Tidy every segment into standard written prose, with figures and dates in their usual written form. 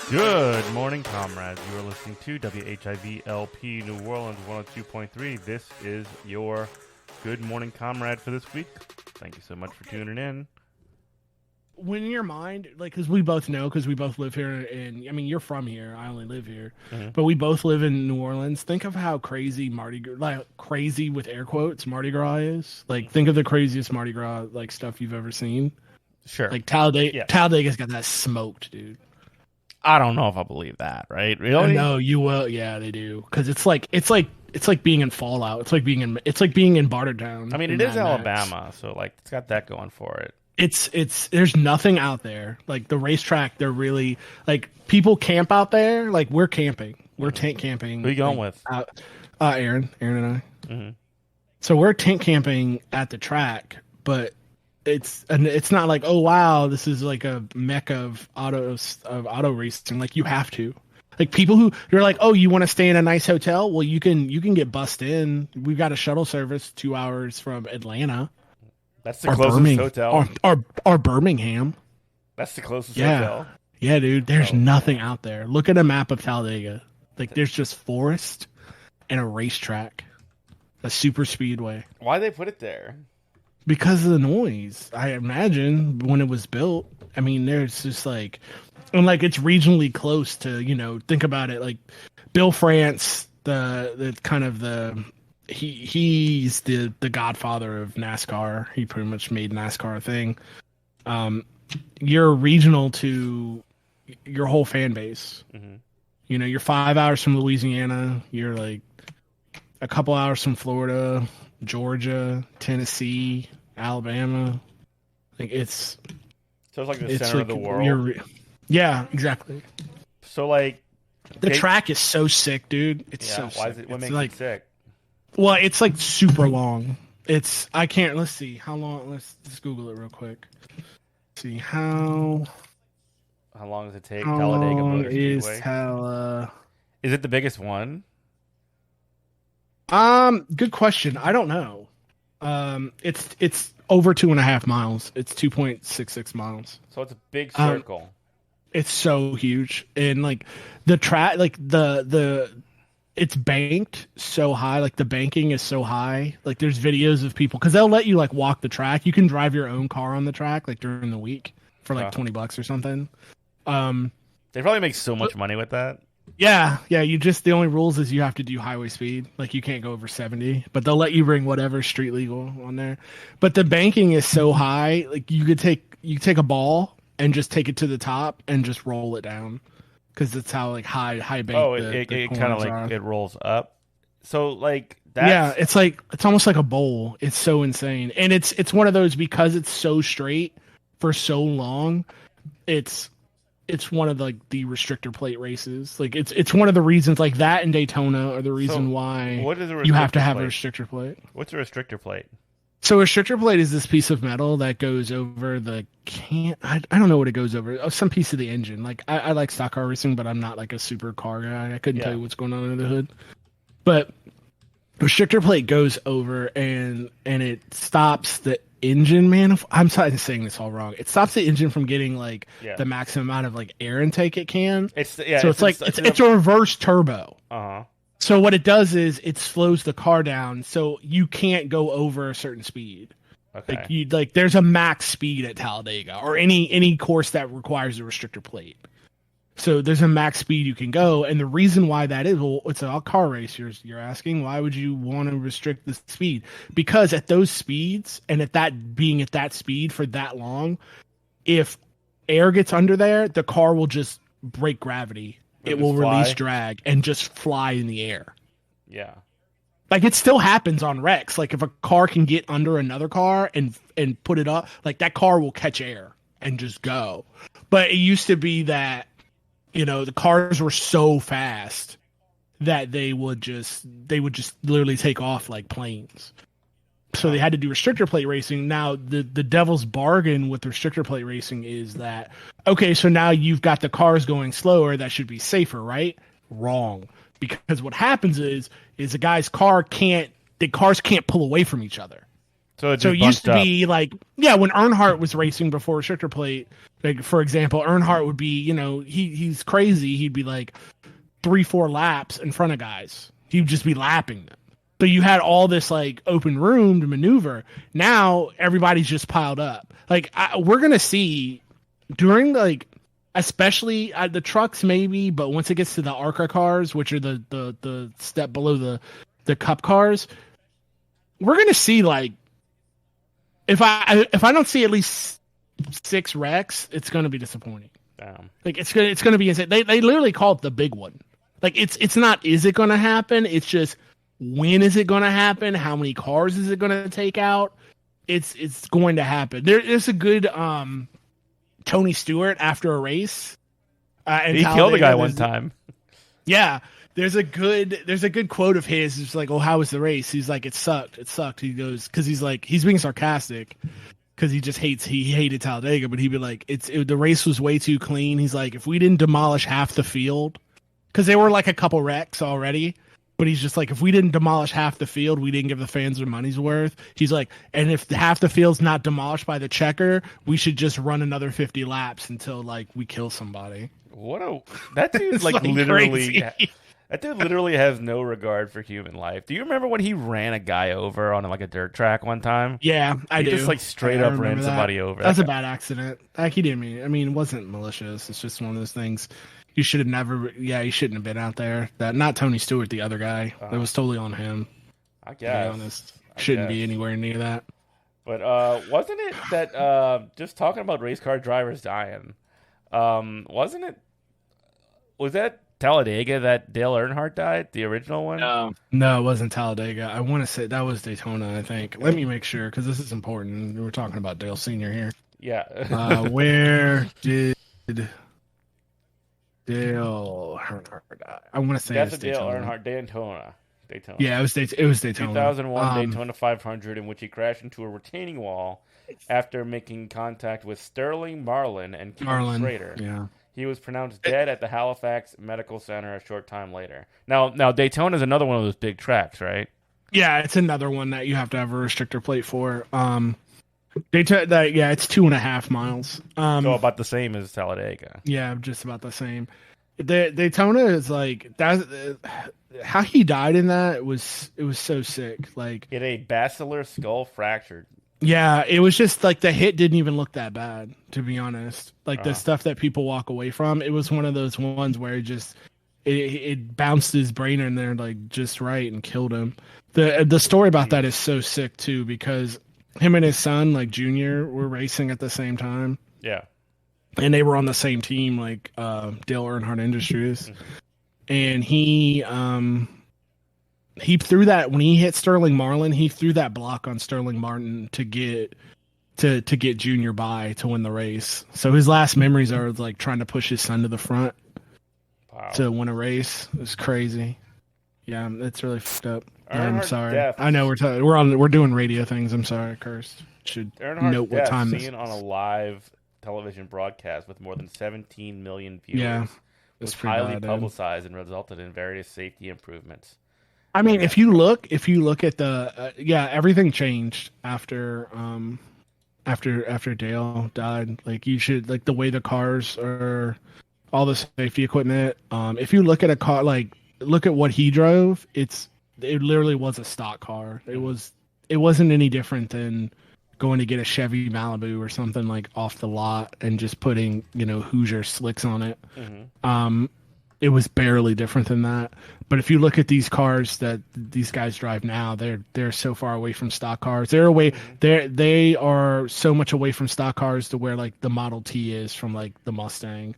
Good morning, comrades. You are listening to WHIV-LP New Orleans 102.3. This is your Good Morning Comrade for this week. Thank you so much for tuning in. When in your mind, like, because we both know, because we both live here, and I mean, you're from here, I only live here, but we both live in New Orleans. Think of how crazy crazy with air quotes, Mardi Gras is. Like, think of the craziest Mardi Gras, like, stuff you've ever seen. Sure. Like, Talladega's got that smoked, dude. I don't know if I believe that, right? Really? No, you will. Yeah, they do. Because it's like being in Fallout. It's like being in Bartertown. I mean, it is Alabama, so like it's got that going for it. It's there's nothing out there. Like the racetrack, they're really like people camp out there. Like we're camping. We're tent camping. Who are you going with? Aaron and I. So we're tent camping at the track, but it's not like, oh wow, this is like a mecca of auto racing. Like you have to. Like people who you're like, oh, you want to stay in a nice hotel? Well, you can get bussed in. We've got a shuttle service 2 hours from Atlanta. That's the closest hotel. Or Birmingham. That's the closest hotel. Yeah, dude. There's nothing out there. Look at a map of Talladega. Like there's just forest and a racetrack, a super speedway. Why they put it there? Because of the noise, I imagine, when it was built. I mean, there's just like, and like it's regionally close to, you know, think about it. Like Bill France, the kind of he's the godfather of NASCAR. He pretty much made NASCAR a thing. You're regional to your whole fan base. You know, you're 5 hours from Louisiana. You're like a couple hours from Florida, Georgia, Tennessee, Alabama. Like it's like the center of the world. Yeah, exactly. So like the track is so sick, dude. It's so why sick. is it? What makes it sick? Well, it's like super long. Let's see how long. Let's Google it real quick. See how long does it take? Talladega Motor Speedway. Is it the biggest one? Good question. I don't know. It's over 2.5 miles. It's 2.66 miles. So it's a big circle. It's so huge, and like the track, like it's banked so high. Like the banking is so high. Like there's videos of people because they'll let you like walk the track. You can drive your own car on the track like during the week for like $20 or something. They probably make so much money with that. Yeah. The only rules is you have to do highway speed. Like you can't go over 70, but they'll let you bring whatever street legal on there. But the banking is so high, like you take a ball and just take it to the top and just roll it down because that's how like high bank. Oh, it kind of like it rolls up. So like that. Yeah, it's almost like a bowl. It's so insane, and it's one of those because it's so straight for so long. It's one of the restrictor plate races. Like it's one of the reasons like that in Daytona are the reason why you have to have a restrictor plate. What's a restrictor plate? So a restrictor plate is this piece of metal that goes over the I don't know what it goes over. Some piece of the engine. Like I like stock car racing, but I'm not like a super car guy. I couldn't tell you what's going on under the hood. But restrictor plate goes over and it stops the engine I'm saying this all wrong. It stops the engine from getting like the maximum amount of like air intake it can. It's a reverse turbo. So what it does is it slows the car down so you can't go over a certain speed. Okay. Like there's a max speed at Talladega or any course that requires a restrictor plate. So there's a max speed you can go, and the reason why that is, well, it's a car race. You're asking why would you want to restrict the speed? Because at those speeds and at that speed for that long, if air gets under there, the car will just break gravity. It will release drag and just fly in the air. Yeah. Like it still happens on wrecks. Like if a car can get under another car and put it up, like that car will catch air and just go. But it used to be that the cars were so fast that they would just literally take off like planes. So they had to do restrictor plate racing. Now the devil's bargain with restrictor plate racing is that, okay, so now you've got the cars going slower, that should be safer, right? Wrong. Because what happens is a guy's cars can't pull away from each other. So it used to be like, when Earnhardt was racing before restrictor plate, like for example, Earnhardt would be, he's crazy. He'd be like 3-4 laps in front of guys. He'd just be lapping them. So you had all this like open room to maneuver. Now everybody's just piled up. Like we're gonna see during like, especially the trucks maybe, but once it gets to the ARCA cars, which are the step below the Cup cars, we're gonna see like, if I don't see at least 6 wrecks, it's gonna be disappointing. Damn. Like it's gonna be insane. They literally call it the big one. Like it's not, is it gonna happen? It's just, when is it gonna happen? How many cars is it gonna take out? It's going to happen. There's a good Tony Stewart after a race. He killed a guy one time. Yeah. There's a good quote of his. It's like, "Oh, how was the race?" He's like, "It sucked. It sucked." He goes, because he's being sarcastic, because he hated Talladega, but he'd be like, the race was way too clean. He's like, if we didn't demolish half the field, because there were like a couple wrecks already, but he's just like, if we didn't demolish half the field, we didn't give the fans their money's worth. He's like, and if half the field's not demolished by the checker, we should just run another 50 laps until like we kill somebody. That dude like literally. Crazy. That dude literally has no regard for human life. Do you remember when he ran a guy over on like a dirt track one time? Yeah, I do. He just like straight up ran somebody over. That's a bad accident. Like, he didn't mean. I mean, it wasn't malicious. It's just one of those things. You should have never. Yeah, you shouldn't have been out there. That not Tony Stewart, the other guy. That was totally on him. I guess. To be honest, shouldn't be anywhere near that. But wasn't it that just talking about race car drivers dying? Wasn't it? Was that Talladega that Dale Earnhardt died? The original one? No, it wasn't Talladega. I want to say that was Daytona, I think. Let me make sure, because this is important. We're talking about Dale Sr. here. Yeah. Where did Dale Earnhardt die? I want to say that's it's Dale Daytona. Earnhardt, Daytona. Yeah, it was Daytona. 2001 Daytona 500, in which he crashed into a retaining wall after making contact with Sterling Marlin and Ken Schrader. Yeah. He was pronounced dead at the Halifax Medical Center a short time later. Now Daytona is another one of those big tracks, right? Yeah, it's another one that you have to have a restrictor plate for. Daytona, it's 2.5 miles. So about the same as Talladega. Yeah, just about the same. Daytona is like that. How he died in that, it was so sick. Like, he had a basilar skull fracture. Yeah, it was just like the hit didn't even look that bad, to be honest. Like the stuff that people walk away from, it was one of those ones where it bounced his brain in there like just right and killed him. The story about that is so sick too, because him and his son, like Junior, were racing at the same time. Yeah. And they were on the same team, like Dale Earnhardt Industries. Mm-hmm. And he threw that when he hit Sterling Marlin. He threw that block on Sterling Martin to get Junior by to win the race. So his last memories are like trying to push his son to the front to win a race. It's crazy. Yeah, it's really fucked up. I'm sorry. I know we're doing radio things. I'm sorry, Cursed. Should note what time this is. Seen on a live television broadcast with more than 17 million viewers. Yeah, was highly publicized and resulted in various safety improvements. I mean, if you look at the everything changed after Dale died. Like, you should, like, the way the cars are, all the safety equipment. If you look at a car, like, look at what he drove, it literally was a stock car. It wasn't any different than going to get a Chevy Malibu or something like off the lot and just putting, Hoosier slicks on it. Mm-hmm. It was barely different than that. But if you look at these cars that these guys drive now, they're so far away from stock cars. They are so much away from stock cars to where like the Model T is from like the Mustang.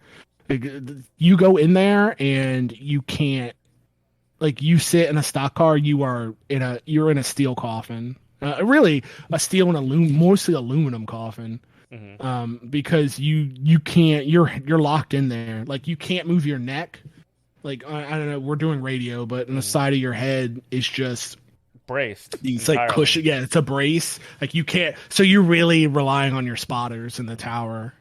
Like, you go in there and you can't, like, you sit in a stock car, you're in a steel coffin. Really a steel and mostly aluminum coffin. because you can't, you're locked in there. Like you can't move your neck. Like I don't know, we're doing radio, but in the side of your head is just braced. It's like cushion. Yeah, it's a brace. Like you can't. So you're really relying on your spotters in the tower,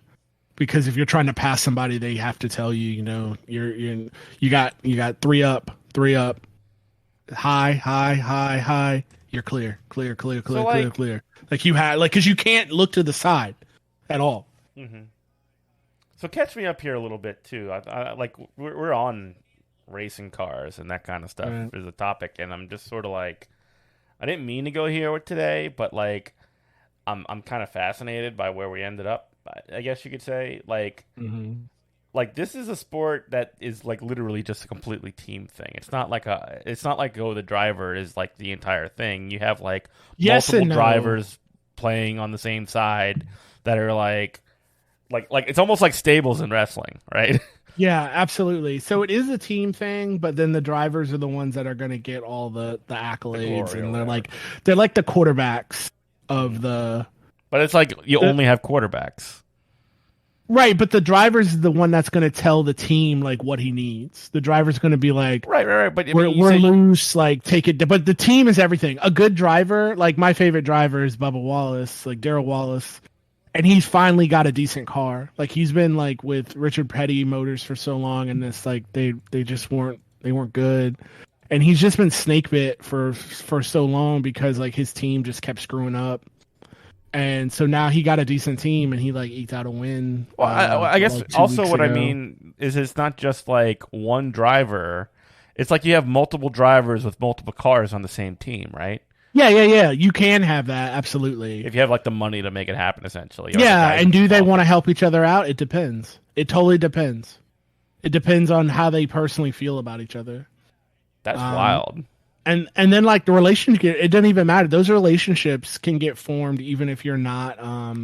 because if you're trying to pass somebody, they have to tell you, you know, you got 3 up, high. You're clear. Like you had, like, because you can't look to the side at all. So catch me up here a little bit too. I like we're on racing cars and that kind of stuff is a topic, and I'm just sort of like, I didn't mean to go here today, but like I'm kind of fascinated by where we ended up, I guess you could say. Like like this is a sport that is like literally just a completely team thing. It's not like the driver is like the entire thing. You have like multiple drivers playing on the same side that are like it's almost like stables in wrestling, right? Yeah, absolutely. So it is a team thing, but then the drivers are the ones that are going to get all the accolades, and they're like the quarterbacks of the. But it's like you only have quarterbacks, right? But the driver's is the one that's going to tell the team like what he needs. The driver's going to be like, right. But we're loose, like take it. But the team is everything. A good driver, like my favorite driver is Bubba Wallace, like Darrell Wallace. And he's finally got a decent car. Like he's been like with Richard Petty Motors for so long, and it's like they just weren't good. And he's just been snake bit for so long because like his team just kept screwing up. And so now he got a decent team, and he like eked out a win. Well, I guess like also what I mean is it's not just like one driver. It's like you have multiple drivers with multiple cars on the same team, right? Yeah. You can have that, absolutely. If you have like the money to make it happen, essentially. Yeah, and do they want to help each other out? It depends. It totally depends. It depends on how they personally feel about each other. That's wild. And then like the relationship, it doesn't even matter. Those relationships can get formed even if you're not.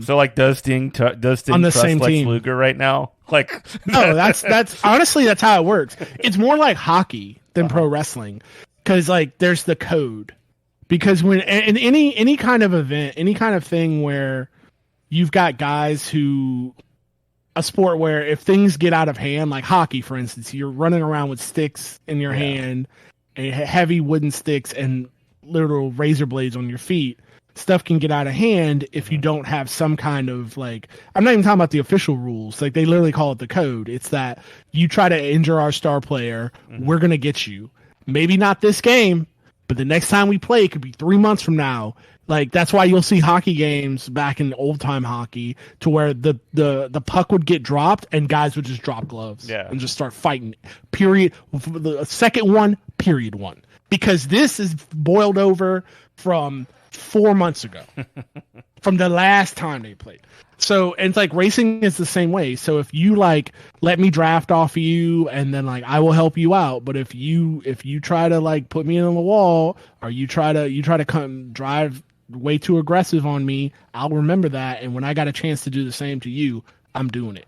So like, does Sting on the trust same Lex team. Luger right now? Like, no, that's honestly that's how it works. It's more like hockey than pro wrestling, because like there's the code. Because when in any kind of event, any kind of thing where you've got guys who, a sport where if things get out of hand, like hockey, for instance, you're running around with sticks in your hand, and heavy wooden sticks and literal razor blades on your feet. Stuff can get out of hand if you don't have some kind of like, I'm not even talking about the official rules. Like they literally call it the code. It's that you try to injure our star player, we're going to get you. Maybe not this game, but the next time we play, it could be 3 months from now. Like that's why you'll see hockey games back in old time hockey to where the puck would get dropped and guys would just drop gloves and just start fighting. Period. The second one, period one. Because this is boiled over from 4 months ago, from the last time they played. So and it's like racing is the same way. So if you like let me draft off of you, and then like I will help you out. But if you try to like put me on the wall, or you try to come drive way too aggressive on me, I'll remember that. And when I got a chance to do the same to you, I'm doing it.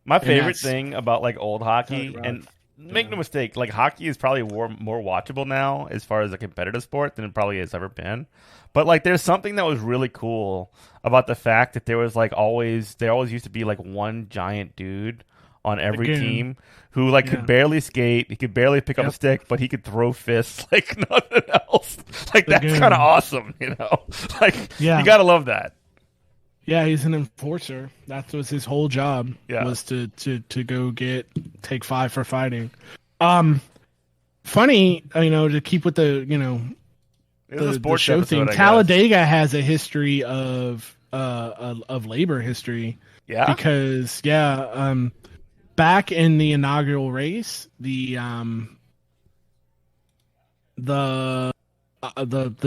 My favorite thing about like old hockey, and make no mistake, like hockey is probably more watchable now as far as a competitive sport than it probably has ever been. But like, there's something that was really cool about the fact that there was like there always used to be like one giant dude on every team who like could barely skate, he could barely pick up a stick, but he could throw fists like nothing else. Like that's kind of awesome, you know? Like you gotta love that. Yeah, he's an enforcer. That was his whole job. Was to go take 5 for fighting. Funny, you know, to keep with the, you know, the show thing. Talladega has a history of labor history. Yeah. Because back in the inaugural race, the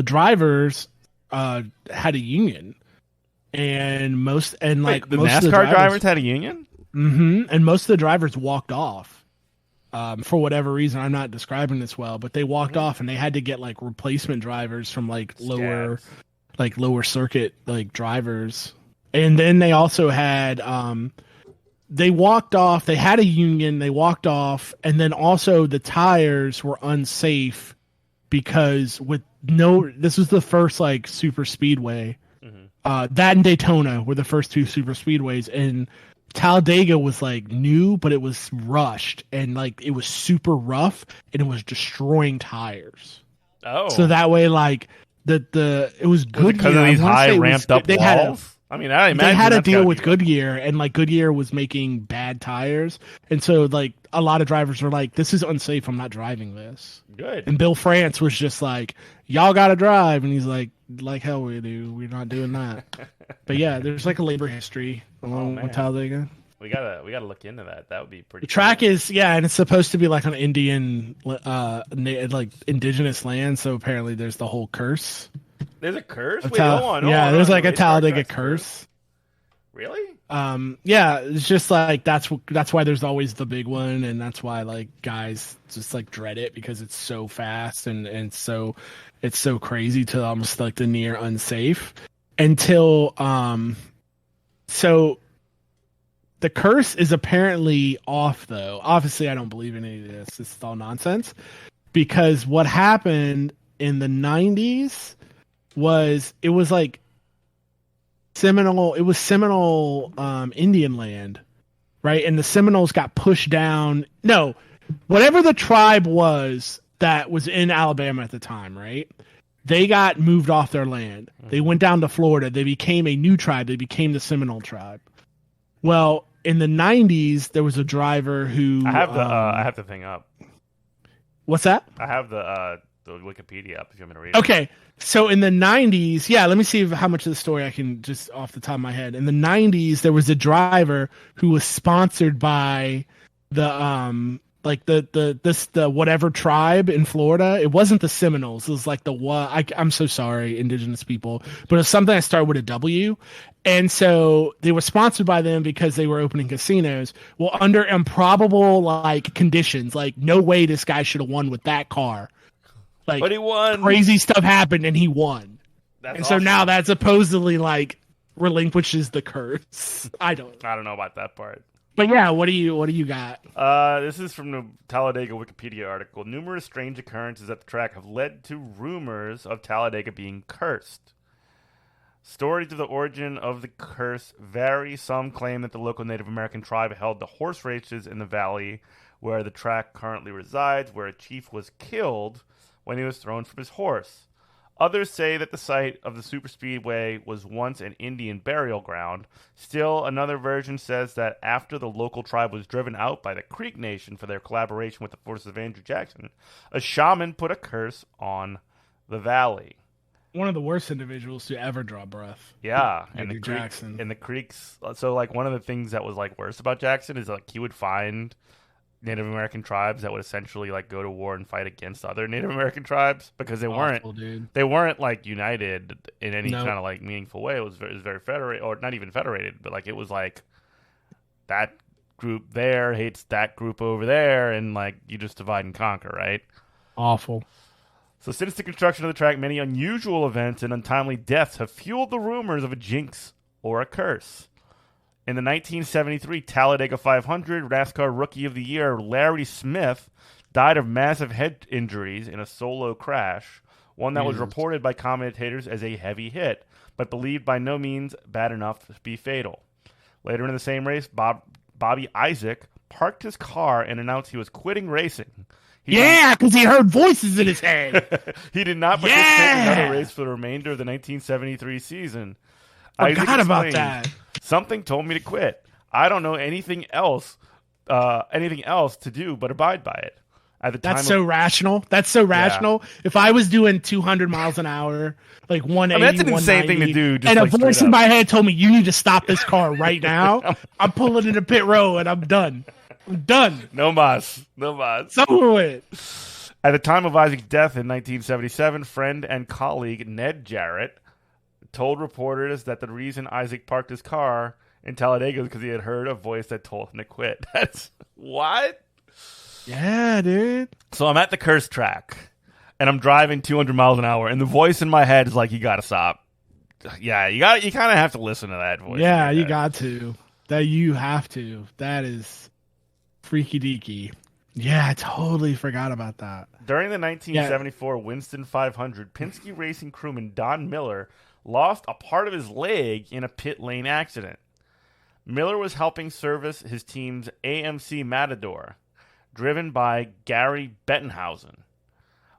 drivers had a union. And the most NASCAR drivers had a union? Mm-hmm. And most of the drivers walked off. For whatever reason, I'm not describing this well, but they walked off and they had to get like replacement drivers from like lower circuit like drivers. And then they also had they walked off, they had a union, they walked off, and then also the tires were unsafe because this was the first like super speedway That and Daytona were the first two super speedways, and Talladega was like new, but it was rushed and like it was super rough and it was destroying tires. Oh, so that way, like it was Goodyear because of these high ramped up walls. I mean, I imagine they had a deal with Goodyear, and like Goodyear was making bad tires, and so like a lot of drivers were like, "This is unsafe. I'm not driving this." Good. And Bill France was just like, "Y'all got to drive," and he's like hell we do. We're not doing that. But yeah, there's like a labor history along with Talladega. We gotta look into that. That would be pretty. The track is and it's supposed to be like an Indian, like indigenous land. So apparently, there's the whole curse. There's a curse. Wait, hold on. There's like a Talladega curse. Really? Yeah. It's just like that's why there's always the big one, and that's why like guys just like dread it because it's so fast and so it's so crazy to almost like the near unsafe until so. The curse is apparently off, though. Obviously, I don't believe in any of this. This is all nonsense. Because what happened in the 90s was it was like Seminole. It was Seminole Indian land, right? And the Seminoles got pushed down. No, whatever the tribe was that was in Alabama at the time, right? They got moved off their land. They went down to Florida. They became a new tribe. They became the Seminole tribe. Well, in the 90s, there was a driver who... I have the thing up. What's that? I have the Wikipedia up if you want me to read it. Okay, so in the 90s... Yeah, let me see how much of the story I can just off the top of my head. In the 90s, there was a driver who was sponsored by the... the whatever tribe in Florida. It wasn't the Seminoles. It was like I'm so sorry, indigenous people, but it was something that started with a W. And so they were sponsored by them because they were opening casinos. Well, under improbable like conditions, like no way this guy should have won with that car. Like, but he won. Crazy stuff happened and he won. That's so now that supposedly like relinquishes the curse. I don't know about that part. But yeah, what do you got? This is from the Talladega Wikipedia article. Numerous strange occurrences at the track have led to rumors of Talladega being cursed. Stories of the origin of the curse vary. Some claim that the local Native American tribe held the horse races in the valley where the track currently resides, where a chief was killed when he was thrown from his horse. Others say that the site of the superspeedway was once an Indian burial ground. Still, another version says that after the local tribe was driven out by the Creek Nation for their collaboration with the forces of Andrew Jackson, a shaman put a curse on the valley. One of the worst individuals to ever draw breath. Yeah, Andrew Jackson. And the Creeks. So, like, one of the things that was like worse about Jackson is like he would find Native American tribes that would essentially like go to war and fight against other Native American tribes because they weren't like united in any kind of like meaningful way. It was very federated, or not even federated, but like it was like that group there hates that group over there, and like you just divide and conquer, right? Awful. So since the construction of the track, many unusual events and untimely deaths have fueled the rumors of a jinx or a curse. In the 1973 Talladega 500, NASCAR Rookie of the Year Larry Smith died of massive head injuries in a solo crash, one that was reported by commentators as a heavy hit, but believed by no means bad enough to be fatal. Later in the same race, Bobby Isaac parked his car and announced he was quitting racing. Because he heard voices in his head. He did not participate in another race for the remainder of the 1973 season. I forgot about that. Something told me to quit. I don't know anything else to do but abide by it. At the time, that's so rational. That's so rational. If I was doing 200 miles an hour, like 180, that's an insane thing to do. Just and like a voice in my head told me, "You need to stop this car right now." I'm pulling into pit row and I'm done. I'm done. No mas. So it. At the time of Isaac's death in 1977, friend and colleague Ned Jarrett told reporters that the reason Isaac parked his car in Talladega was because he had heard a voice that told him to quit. That's what? Yeah, dude. So I'm at the curse track, and I'm driving 200 miles an hour, and the voice in my head is like, "You gotta stop." Yeah, you kind of have to listen to that voice. Yeah, you got to. You have to. That is freaky deaky. Yeah, I totally forgot about that. During the 1974 Winston 500, Penske Racing crewman Don Miller lost a part of his leg in a pit lane accident. Miller was helping service his team's AMC Matador, driven by Gary Bettenhausen.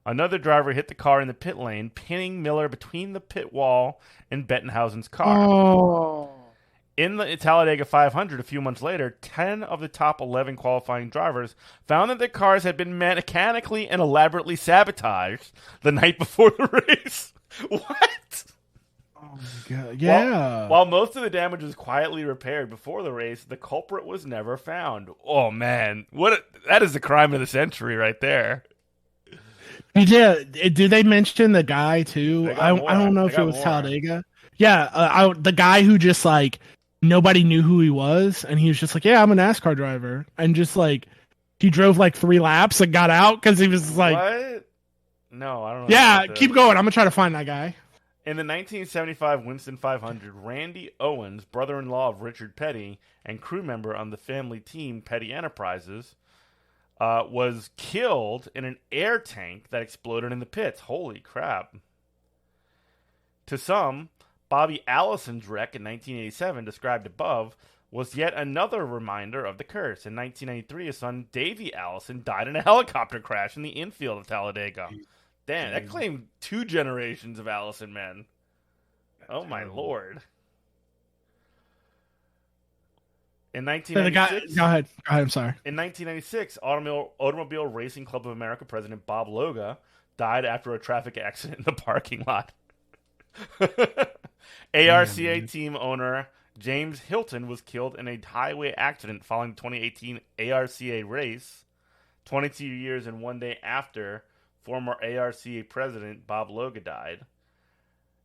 Another driver hit the car in the pit lane, pinning Miller between the pit wall and Bettenhausen's car. Oh. In the Talladega 500 a few months later, 10 of the top 11 qualifying drivers found that their cars had been mechanically and elaborately sabotaged the night before the race. What? Oh my god! Yeah. While most of the damage was quietly repaired before the race, the culprit was never found. Oh man, that is the crime of the century right there. Yeah. Did they mention the guy too? I don't know if it was Talladega. Yeah, the guy who just like nobody knew who he was, and he was just like, "Yeah, I'm a NASCAR driver," and just like he drove like 3 laps and got out because he was like, "What? No, I don't know." Yeah, keep going. I'm gonna try to find that guy. In the 1975 Winston 500, Randy Owens, brother-in-law of Richard Petty and crew member on the family team Petty Enterprises, was killed in an air tank that exploded in the pits. Holy crap. To some, Bobby Allison's wreck in 1987, described above, was yet another reminder of the curse. In 1993, his son Davey Allison died in a helicopter crash in the infield of Talladega. Damn, that claimed 2 generations of Allison men. Oh my lord. In 1996, go ahead. I'm sorry. In 1996, Automobile Racing Club of America president Bob Loga died after a traffic accident in the parking lot. ARCA team owner James Hilton was killed in a highway accident following the 2018 ARCA race, 22 years and 1 day after former ARCA president Bob Loga died.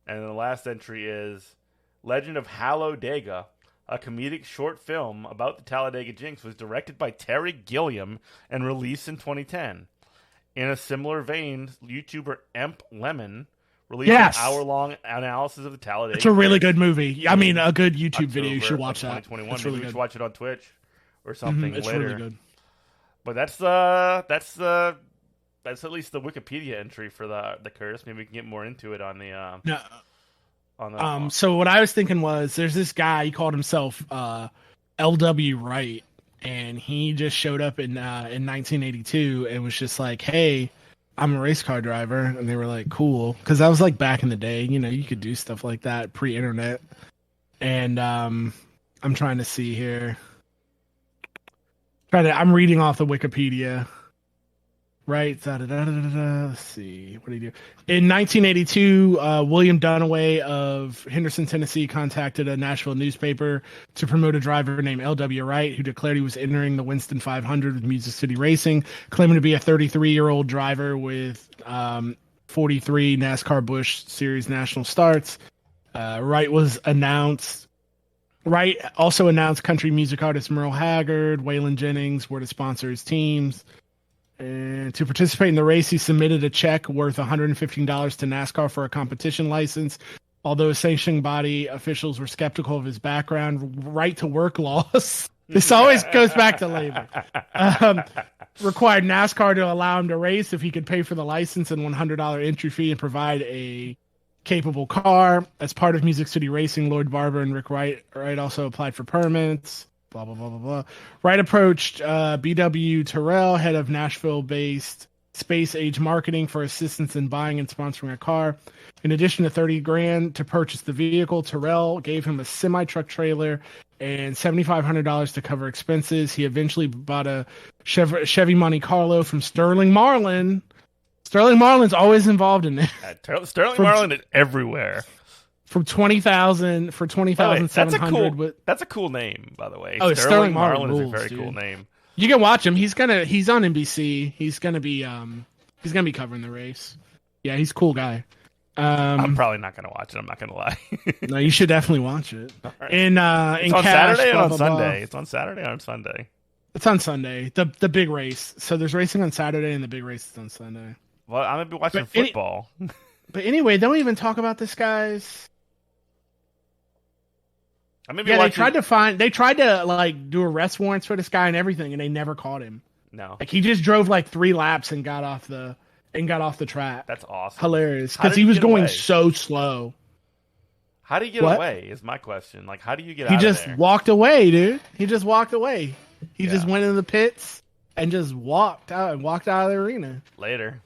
And the last entry is Legend of Talladega, a comedic short film about the Talladega Jinx, was directed by Terry Gilliam and released in 2010. In a similar vein, YouTuber Emp Lemon released an hour-long analysis of the Talladega. It's a really good movie. I mean, a good YouTube video. You should watch that. 2021. Maybe really we should watch it on Twitch or something it's later. Really good. But that's at least the Wikipedia entry for the curse. Maybe we can get more into it on the So what I was thinking was there's this guy, he called himself LW Wright, and he just showed up in 1982 and was just like, "Hey, I'm a race car driver," and they were like, "Cool," because that was like back in the day, you could do stuff like that pre-internet. And I'm trying to see here. I'm reading off the Wikipedia. Right. Let's see. What did he do? In 1982, William Dunaway of Henderson, Tennessee, contacted a Nashville newspaper to promote a driver named L.W. Wright, who declared he was entering the Winston 500 with Music City Racing, claiming to be a 33-year-old driver with 43 NASCAR Busch Series national starts. Wright also announced country music artist Merle Haggard, Waylon Jennings were to sponsor his teams. And to participate in the race, he submitted a check worth $115 to NASCAR for a competition license. Although sanctioning body officials were skeptical of his background, right-to-work laws, this always goes back to labor, required NASCAR to allow him to race if he could pay for the license and $100 entry fee and provide a capable car. As part of Music City Racing, Lloyd Barber and Rick Wright also applied for permits. Blah, blah, blah, blah, blah. Wright approached B.W. Terrell, head of Nashville-based Space Age Marketing, for assistance in buying and sponsoring a car. In addition to $30,000 to purchase the vehicle, Terrell gave him a semi-truck trailer and $7,500 to cover expenses. He eventually bought a Chevy Monte Carlo from Sterling Marlin. Sterling Marlin's always involved in this. Sterling Marlin is everywhere. For $20,700. That's a cool name, by the way. Oh, Sterling Marlin is a very cool name. You can watch him. He's on NBC. He's gonna be covering the race. Yeah, he's a cool guy. I'm probably not gonna watch it. I'm not gonna lie. No, you should definitely watch it. Right. It's on Saturday and on Sunday. It's on Saturday and on Sunday. It's on Sunday. The big race. So there's racing on Saturday and the big race is on Sunday. Well, I'm gonna be watching football. But anyway, don't even talk about this, guys. They tried to like do arrest warrants for this guy and everything, and they never caught him. No, like he just drove like 3 laps and got off the track. That's awesome. Hilarious, because he was going so slow. How do you get away? Is my question. Like, how do you get out of there? He just walked away, dude. He just walked away. He just went into the pits and just walked out of the arena. Later.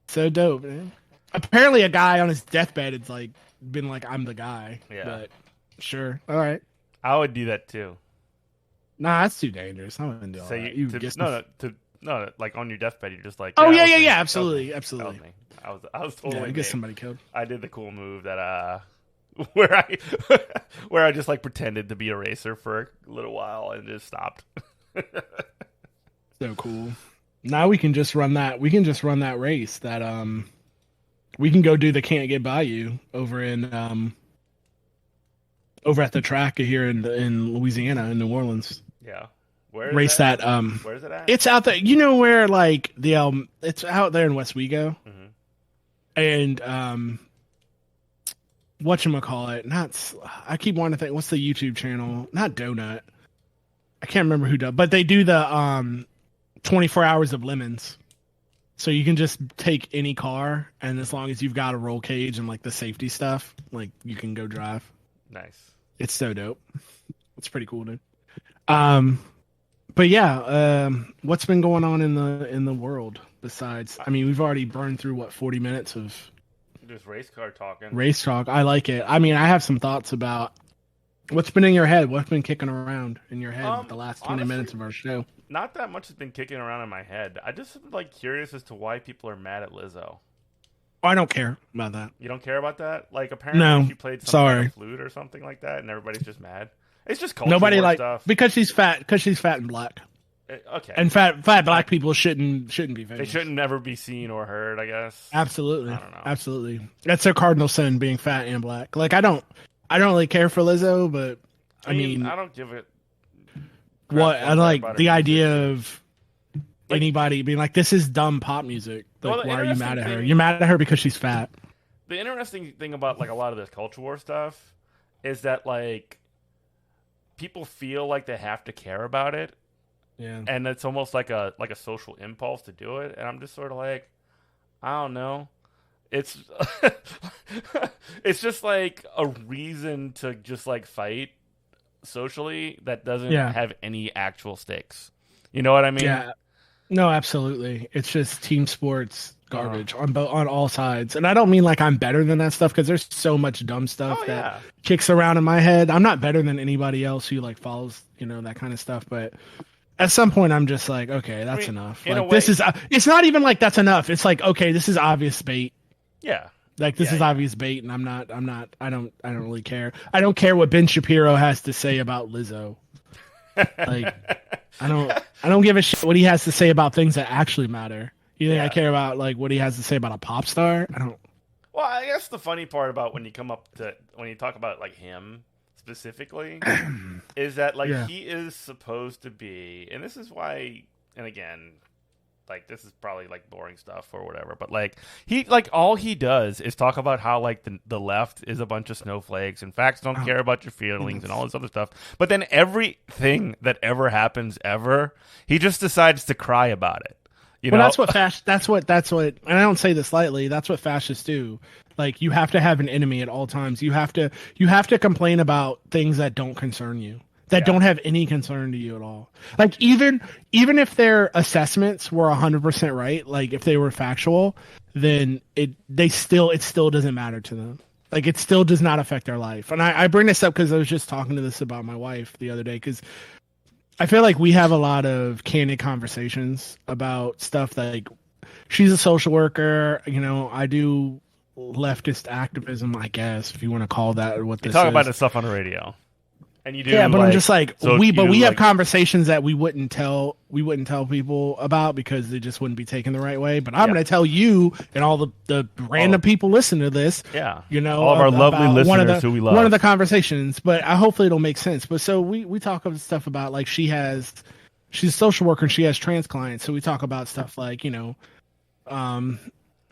So dope, man. Apparently, a guy on his deathbed has like been like, "I'm the guy." Yeah. But sure, all right. I would do that too. Nah, that's too dangerous. I wouldn't do all that. No, like on your deathbed, you're just like, oh yeah, absolutely. I was totally. Get somebody killed. I did the cool move that where I just like pretended to be a racer for a little while and just stopped. So cool. Now we can just run that. We can just run that race. That we can go do the Can't Get By You over in over at the track here in Louisiana in New Orleans. Yeah. Where's that? Where's it at? It's out there. You know where like the it's out there in Westwego. Mm-hmm. And whatchamacallit, I keep wanting to think, what's the YouTube channel? Not Donut. I can't remember who does, but they do the 24 hours of lemons. So you can just take any car, and as long as you've got a roll cage and like the safety stuff, like you can go drive. Nice. It's so dope. It's pretty cool, dude. But yeah, what's been going on in the world besides? I mean, we've already burned through 40 minutes of just race car talking. Race talk. I like it. I mean, I have some thoughts about what's been in your head. What's been kicking around in your head the last 20 minutes of our show? Not that much has been kicking around in my head. I just am like curious as to why people are mad at Lizzo. I don't care about that. You don't care about that? Like apparently she played some kind of flute or something like that, and everybody's just mad. It's just culture nobody like stuff. Because she's fat and black. Okay. And fat black people shouldn't be famous. They shouldn't never be seen or heard, I guess. Absolutely. I don't know. Absolutely. That's their cardinal sin, being fat and black. Like I don't really care for Lizzo, but I mean I don't give it what I like the idea of anybody being like, this is dumb pop music. Like, why are you mad at her? You're mad at her because she's fat. The interesting thing about like a lot of this culture war stuff is that like people feel like they have to care about it. Yeah. And it's almost like a social impulse to do it. And I'm just sort of like, I don't know. It's it's just like a reason to just like fight socially that doesn't have any actual stakes. You know what I mean? Yeah. No, absolutely. It's just team sports garbage on all sides. And I don't mean like I'm better than that stuff, because there's so much dumb stuff that kicks around in my head. I'm not better than anybody else who like follows, that kind of stuff. But at some point I'm just like, okay, that's enough. Like this is, it's not even like that's enough. It's like, okay, this is obvious bait. Yeah. Like this is obvious bait, and I don't really care. I don't care what Ben Shapiro has to say about Lizzo. Like I don't give a shit what he has to say about things that actually matter. You think I care about like what he has to say about a pop star? I don't. Well, I guess the funny part about when you talk about like him specifically is that like he is supposed to be, and this is why, and again, like this is probably like boring stuff or whatever, but like he like all he does is talk about how like the left is a bunch of snowflakes and facts don't care about your feelings and all this other stuff. But then everything that ever happens ever, he just decides to cry about it. You know? That's what, and I don't say this lightly. That's what fascists do. Like you have to have an enemy at all times. You have to complain about things that don't concern you, that don't have any concern to you at all. Like even if their assessments were 100% right, like if they were factual, then it still doesn't matter to them. Like it still does not affect their life. And I bring this up because I was just talking to this about my wife the other day, because I feel like we have a lot of candid conversations about stuff that, like, she's a social worker. I do leftist activism, I guess, if you want to call that what this is. You talk about this stuff on the radio. And you do, but I'm just like, so we have conversations that we wouldn't tell people about because they just wouldn't be taken the right way. But I'm going to tell you and all the random people listening to this. Yeah, all of our lovely listeners who we love. One of the conversations, but hopefully it'll make sense. But so we talk about stuff about like she's a social worker and she has trans clients, so we talk about stuff like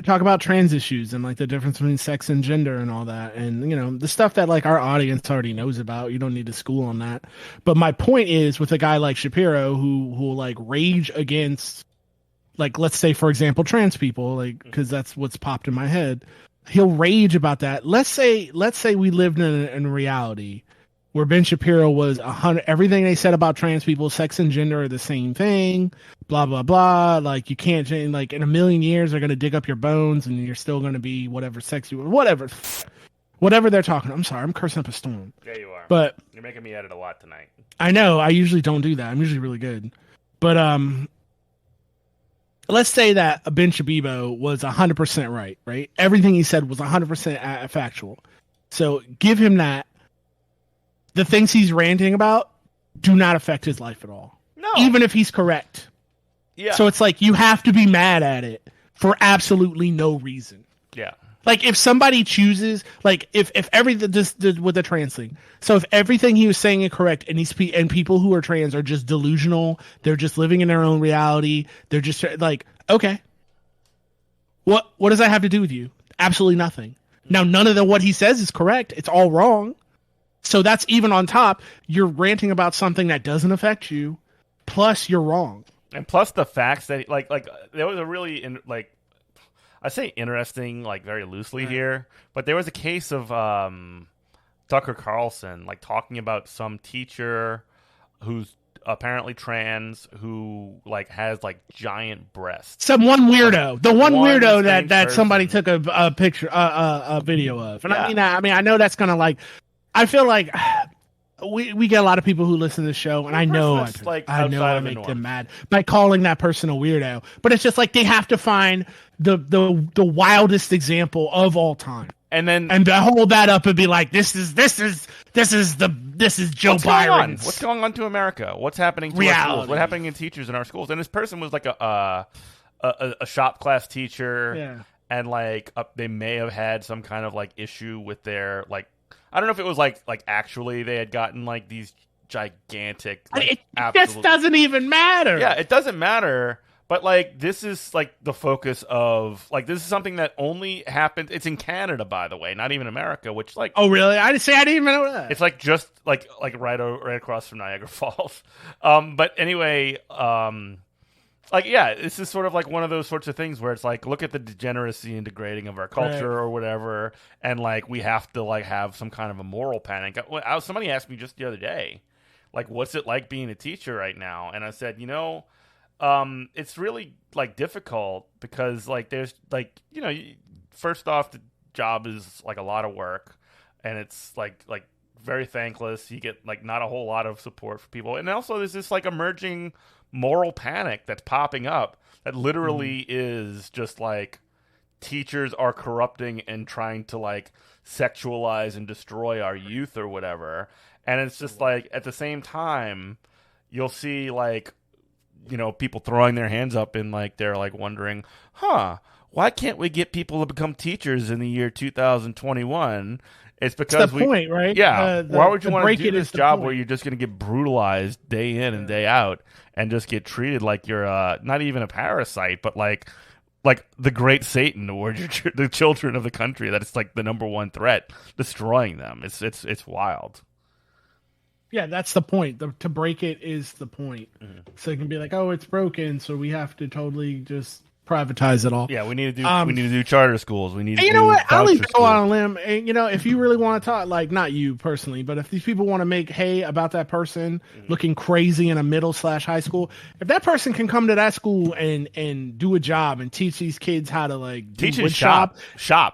talk about trans issues and like the difference between sex and gender and all that, and the stuff that like our audience already knows about. You don't need to school on that. But my point is, with a guy like Shapiro who will like rage against, like, let's say for example trans people, like, because that's what's popped in my head, he'll rage about that. Let's say we lived in a reality where Ben Shapiro was 100. Everything they said about trans people, sex and gender are the same thing. Blah blah blah. Like you can't change. Like in a million years, they're gonna dig up your bones, and you're still gonna be whatever sex you whatever they're talking. I'm sorry, I'm cursing up a storm. Yeah, you are. But you're making me edit a lot tonight. I know. I usually don't do that. I'm usually really good. But let's say that Ben Shapiro was 100% right? Everything he said was 100% factual. So give him that. The things he's ranting about do not affect his life at all. No. Even if he's correct. Yeah. So it's like you have to be mad at it for absolutely no reason. Yeah. Like if somebody chooses, like if everything just with the trans thing. So if everything he was saying is correct, and people who are trans are just delusional, they're just living in their own reality. They're just like, okay, what does that have to do with you? Absolutely nothing. Now none of what he says is correct. It's all wrong. So that's even on top. You're ranting about something that doesn't affect you. Plus you're wrong. And plus the facts that like there was a really I say interesting, like very loosely here, but there was a case of Tucker Carlson like talking about some teacher who's apparently trans who like has like giant breasts. The one weirdo that person. Somebody took a picture, a video of, and I mean, I know that's gonna like. I feel like we get a lot of people who listen to the show, and I know I make them mad by calling that person a weirdo. But it's just like they have to find the wildest example of all time, and to hold that up and be like, this is Joe Byron. What's going on to America? What's happening to our schools? What's happening in teachers in our schools? And this person was like a shop class teacher, and like they may have had some kind of like issue with their like. I don't know if it was like actually they had gotten like these gigantic. Like, it just doesn't even matter. Yeah, it doesn't matter. But like this is like the focus of like this is something that only happened. It's in Canada, by the way, not even America. Which like oh really? I didn't even know that. It's like just like right across from Niagara Falls. But anyway, like, yeah, this is sort of like one of those sorts of things where it's like, look at the degeneracy and degrading of our culture or whatever, and like we have to like have some kind of a moral panic. Somebody asked me just the other day, like, what's it like being a teacher right now? And I said, it's really like difficult because like there's like first off the job is like a lot of work, and it's like very thankless. You get like not a whole lot of support for people, and also there's this like emerging moral panic that's popping up that literally is just like teachers are corrupting and trying to like sexualize and destroy our youth or whatever. And it's just like at the same time you'll see like people throwing their hands up and like they're like wondering, why can't we get people to become teachers in the year 2021? It's because that's the point, right? Yeah. Why would you want to do this job where you're just going to get brutalized day in and day out and just get treated like you're not even a parasite, but like the great Satan towards the children of the country? That it's like the number one threat, destroying them. It's wild. Yeah, that's the point. To break it is the point. Mm-hmm. So it can be like, oh, it's broken, so we have to totally just privatize it all. Yeah, we need to do charter schools. We need to you know what? I'll even go on a limb. And if you really want to talk, like not you personally, but if these people want to make hay about that person looking crazy in a middle/high school, if that person can come to that school and do a job and teach these kids how to like teach wood shop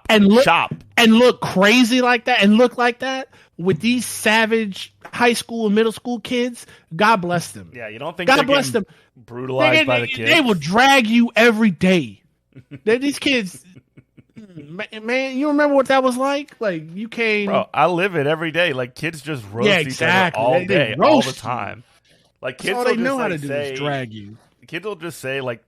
and look crazy like that and look like that with these savage high school and middle school kids, God bless them. Yeah, you don't think God bless them. Brutalized by the kids? They will drag you every day. These kids, man, you remember what that was like? Like you came. Bro, I live it every day. Like kids just roast each other all day, all the time. Like kids all will they know just, how like, to do say, is drag you. Kids will just say like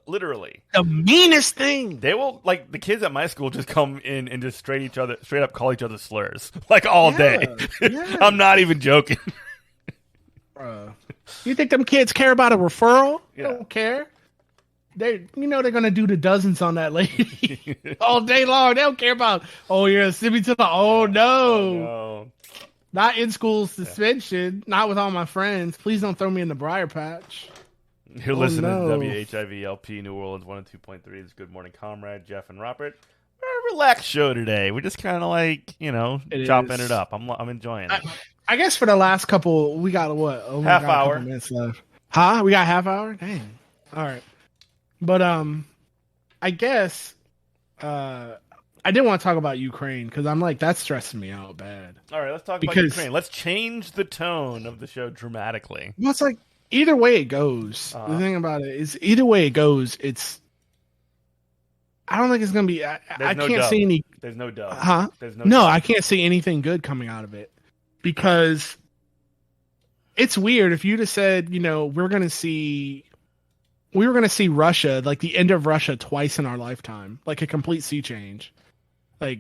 literally the meanest thing. They will like the kids at my school just come in and just straight up call each other slurs like all day. Yeah. I'm not even joking. You think them kids care about a referral? They don't care. They're gonna do the dozens on that lady all day long. They don't care about you're gonna send me to the no. Not in school suspension. Not with all my friends. Please don't throw me in the briar patch. You're listening to WHIVLP New Orleans 102.3. It's Good Morning Comrade, Jeff and Robert. Wherever relaxed show today. We're just kind of like, chopping it up. I'm enjoying it. I guess for the last couple, we got what? Oh, half hour. A minutes left. Huh? We got half hour? Dang. All right. But I guess I didn't want to talk about Ukraine because I'm like, that's stressing me out bad. All right, let's talk about Ukraine. Let's change the tone of the show dramatically. Well, it's like either way it goes. The thing about it is either way it goes, I don't think it's going to be. I can't see any. There's no dub. Huh? There's no. No, I can't see anything good coming out of it because it's weird. If you'd have said, we're going to see Russia, like the end of Russia twice in our lifetime, like a complete sea change, like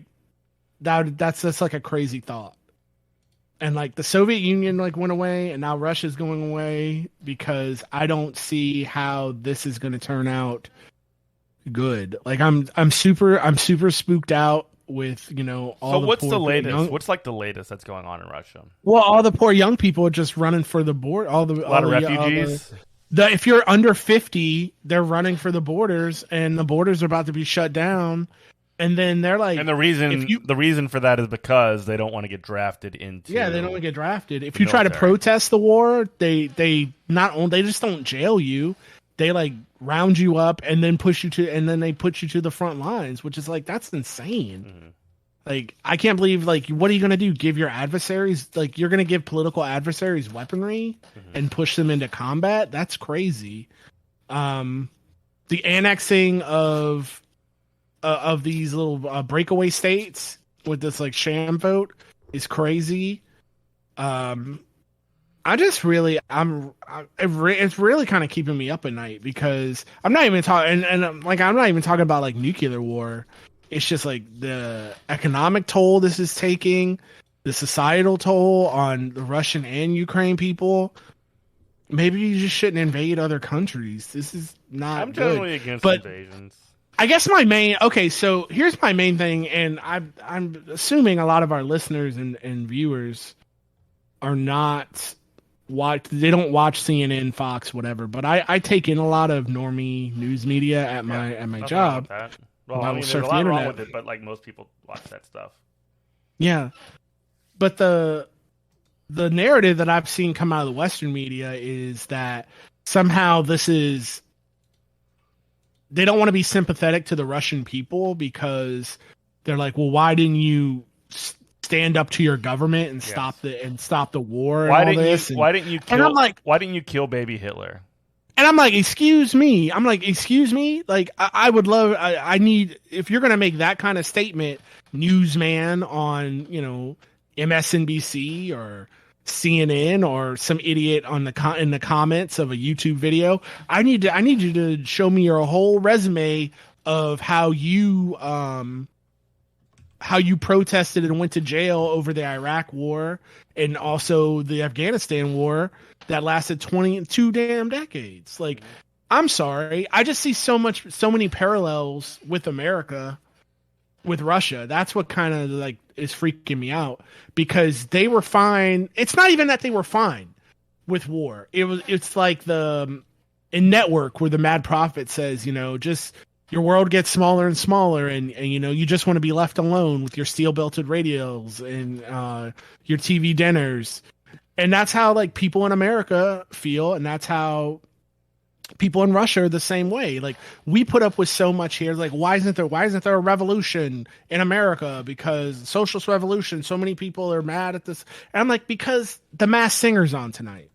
that's like a crazy thought. And like the Soviet Union like went away, and now Russia's going away because I don't see how this is going to turn out good. Like I'm super spooked out with all. So what's the latest? What's like the latest that's going on in Russia? Well, all the poor young people are just running for the border. A lot of refugees. If you're under 50, they're running for the borders, and the borders are about to be shut down. And then they're like, and the reason for that is because they don't want to get drafted into. Yeah, they don't want to get drafted. If you try to protest the war, they just don't jail you. They like round you up and then put you to the front lines, which is like, that's insane. Mm-hmm. Like, I can't believe, like, what are you going to do? Give your adversaries, like, you're going to give political adversaries weaponry and push them into combat? That's crazy. The annexing of these little breakaway states with this, like, sham vote is crazy. It's really kind of keeping me up at night because I'm not even talking, and I'm not even talking about, like, nuclear war. It's just like the economic toll this is taking, the societal toll on the Russian and Ukraine people. Maybe you just shouldn't invade other countries. This is not I'm generally against invasions. I guess so here's my main thing, and I'm assuming a lot of our listeners and viewers are not they don't watch CNN, Fox, whatever, but I take in a lot of normie news media at my job. Well, I mean, there's a lot wrong with it, but like most people watch that stuff. Yeah, but the narrative that I've seen come out of the Western media is that somehow they don't want to be sympathetic to the Russian people because they're like, well, why didn't you stand up to your government and stop the war? Why didn't you kill baby Hitler? And I'm like, excuse me. Like, I would love, I need, if you're going to make that kind of statement, newsman on, MSNBC or CNN or some idiot in the comments of a YouTube video, I need you to show me your whole resume of how you protested and went to jail over the Iraq war and also the Afghanistan war that lasted 22 damn decades. Like, I'm sorry. I just see so many parallels with America, with Russia. That's what kind of like is freaking me out because they were fine. It's not even that they were fine with war. It's like in Network where the Mad Prophet says, just your world gets smaller and smaller and you just want to be left alone with your steel belted radios and your TV dinners. And that's how like people in America feel, and that's how people in Russia are the same way. Like, we put up with so much here. Like, why isn't there a revolution in America? Because socialist revolution, so many people are mad at this. And I'm like, because the Masked Singer's on tonight.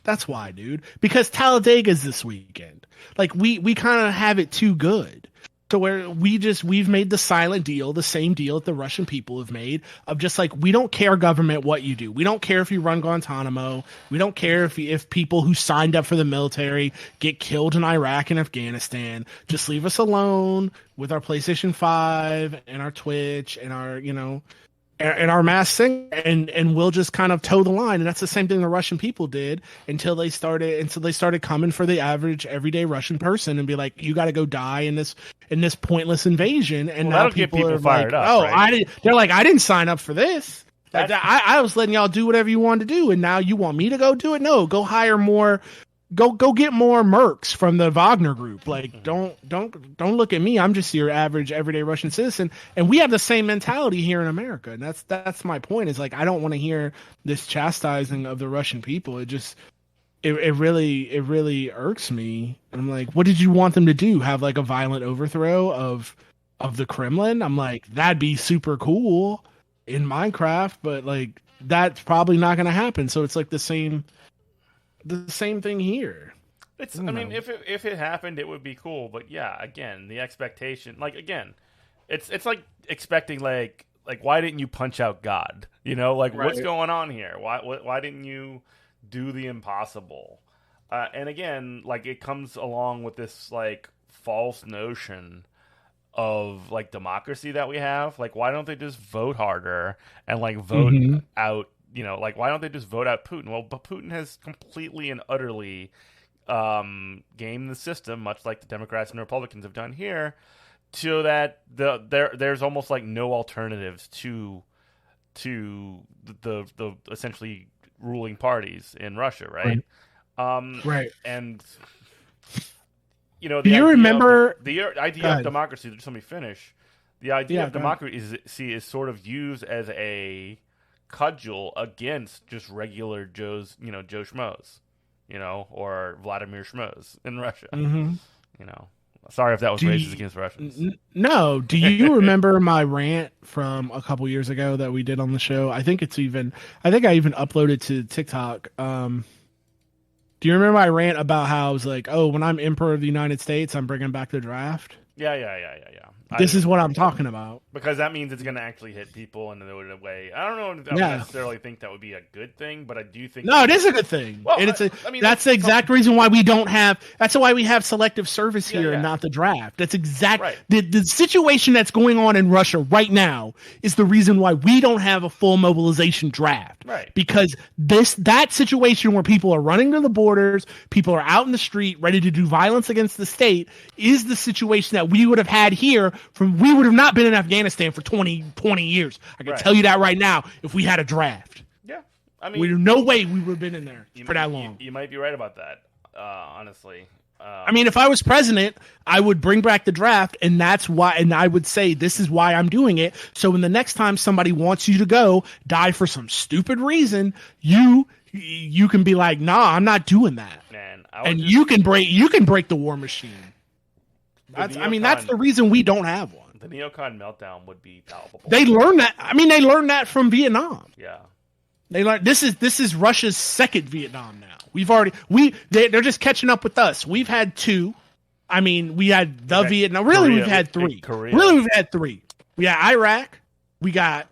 That's why, dude. Because Talladega's this weekend. Like, we kind of have it too good. So where we've made the silent deal, the same deal that the Russian people have made of just like, we don't care, government, what you do. We don't care if you run Guantanamo. We don't care if people who signed up for the military get killed in Iraq and Afghanistan. Just leave us alone with our PlayStation 5 and our Twitch and our, and our Masked Singer, and we'll just kind of toe the line. And that's the same thing the Russian people did until they started coming for the average everyday Russian person and be like, you got to go die in this pointless invasion. And now people are fired like, up, right? They're like, I didn't sign up for this. I was letting y'all do whatever you wanted to do, and now you want me to go do it? No, go hire more go get more mercs from the Wagner group. Like, don't look at me. I'm just your average everyday Russian citizen, and we have the same mentality here in America. And that's my point. Is like, I don't want to hear this chastising of the Russian people. It really irks me. And I'm like, what did you want them to do? Have like a violent overthrow of the Kremlin? I'm like, that'd be super cool in Minecraft, but like that's probably not going to happen. So it's like the same thing here. I mean, if it happened, it would be cool. But yeah, again, the expectation, like again, it's like expecting like why didn't you punch out God? You know, like what's going on here? Why didn't you do the impossible? And again, like it comes along with this like false notion of like democracy that we have. Like, why don't they just vote harder and like vote out? You know, like why don't they just vote out Putin? Well, but Putin has completely and utterly gamed the system, much like the Democrats and Republicans have done here, so that there's almost like no alternatives to the essentially ruling parties in Russia, right? Right. And you know, do you remember the idea of democracy? Just let me finish. The idea of democracy is sort of used as a cudgel against just regular Joe Schmoes, or Vladimir Schmoes in Russia. Sorry if that was racist against Russians. No. Do you remember my rant from a couple years ago that we did on the show? I think I even uploaded to TikTok. Do you remember my rant about how I was like, oh, when I'm emperor of the United States, I'm bringing back the draft? Yeah. This is what I'm talking about. Because that means it's going to actually hit people in a way. I don't know if I would necessarily think that would be a good thing, but I do think... No, it is a good thing. Well, that's the exact reason why we don't have... That's why we have selective service here and not the draft. That's the situation that's going on in Russia right now is the reason why we don't have a full mobilization draft. Right. Because that situation where people are running to the borders, people are out in the street ready to do violence against the state is the situation that we would have had here we would have not been in Afghanistan for 20 years. I can tell you that right now if we had a draft. Yeah. I mean, no way we would have been in there for that long. You might be right about that, honestly. I mean, if I was president, I would bring back the draft, and that's why. And I would say, this is why I'm doing it. So when the next time somebody wants you to go die for some stupid reason, you can be like, nah, I'm not doing that. Man, you can break the war machine. That's the reason we don't have one. The neocon meltdown would be palpable. They learned that. I mean, they learned that from Vietnam. Yeah. They learned this is Russia's second Vietnam now. They're just catching up with us. We've had two. I mean, we had Vietnam. Really, we've had three. Really, we've had three. We got Iraq. We got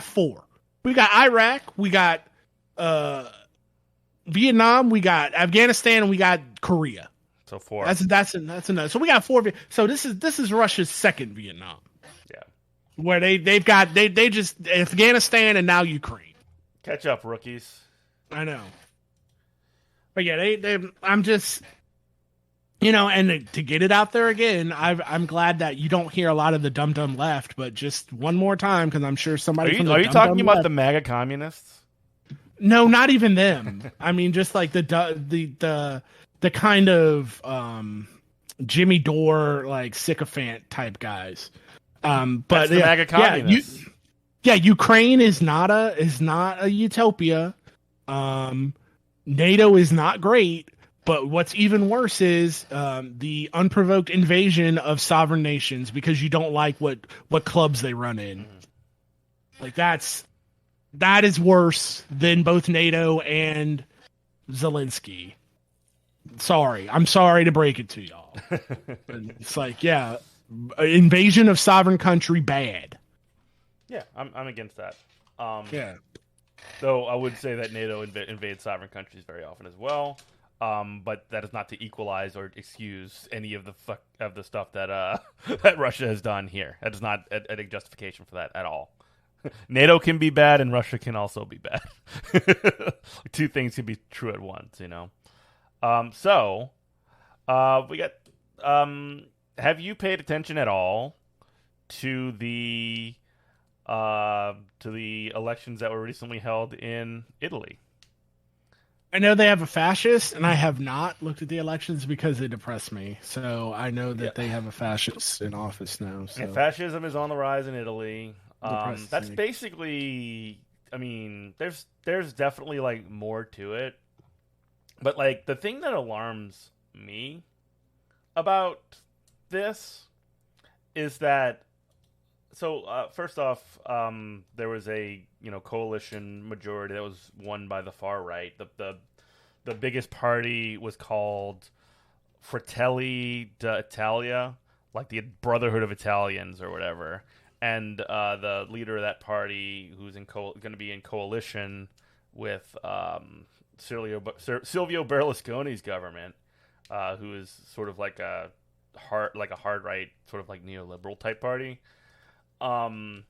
four. We got Iraq. We got Vietnam. We got Afghanistan, and we got Korea. So four. That's another. So we got four. So this is Russia's second Vietnam. Yeah. Where they just Afghanistan and now Ukraine. Catch up, rookies. I know. But yeah, I'm just, and to get it out there again, I'm glad that you don't hear a lot of the dumb left, but just one more time, because I'm sure somebody. Are you talking about the MAGA communists? No, not even them. I mean, just like the kind of Jimmy Dore like sycophant type guys. But that's the MAGA communists. Ukraine is not a utopia. NATO is not great, but what's even worse is the unprovoked invasion of sovereign nations because you don't like what clubs they run in. Like that is worse than both NATO and Zelensky. I'm sorry to break it to y'all. But it's like, invasion of sovereign country, bad. Yeah, I'm against that. Yeah. Though I would say that NATO invades sovereign countries very often as well. But that is not to equalize or excuse any of the stuff that that Russia has done here. That is not a justification for that at all. NATO can be bad, and Russia can also be bad. Two things can be true at once, So, we got. Have you paid attention at all to the elections that were recently held in Italy? I know they have a fascist, and I have not looked at the elections because they depress me. So I know Yeah. that they have a fascist in office now. And So fascism is on the rise in Italy. depresses That's me. basically. I mean, there's definitely like more to it, but like the thing that alarms me about this is that first off, there was a coalition majority that was won by the far right. The biggest party was called Fratelli d'Italia, like the Brotherhood of Italians or whatever. And the leader of that party, who's going to be in coalition with Silvio Berlusconi's government, who is sort of like a hard right, sort of like neoliberal type party. Um,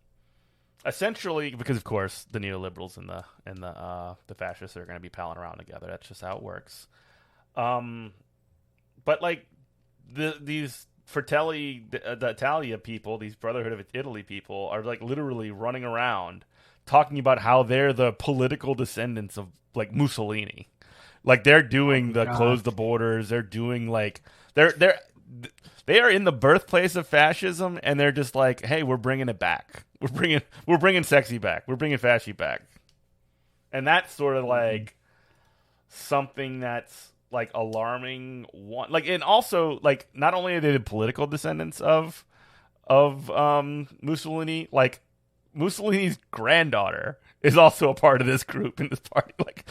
Essentially, because of course the neoliberals and the fascists are going to be palling around together. That's just how it works. Um, but like these Fratelli d'Italia people, these Brotherhood of Italy people, are like literally running around talking about how they're the political descendants of like Mussolini. Like they're Oh doing my the god. close the borders. They're doing like they're they are in the birthplace of fascism, and they're just like, hey, we're bringing it back. We're bringing sexy back. We're bringing fasci back, and that's sort of like something that's like alarming. One like, and also like, not only are they the political descendants of Mussolini, like Mussolini's granddaughter is also a part of this group in this party. Like,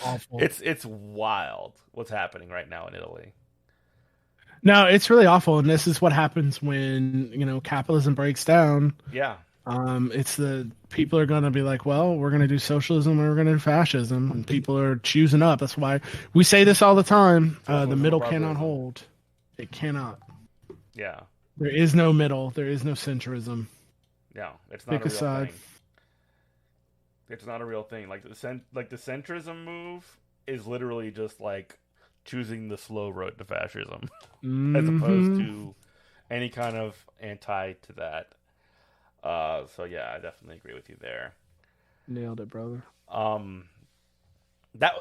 Awful. it's wild what's happening right now in Italy. No, it's really awful, and this is what happens when capitalism breaks down. Yeah, It's the people are going to be like, well, we're going to do socialism or we're going to do fascism, and people are choosing up. That's why we say this all the time. The socialism or middle cannot barbarism. hold. It cannot. Yeah, There is no middle. There is no centrism. yeah, it's not Pick a a real side. thing. It's not a real thing. Like the centrism move is literally just like choosing the slow road to fascism, as opposed Hmm. to any kind of anti to that. So yeah, I definitely agree with you there. Nailed it, brother. Um, that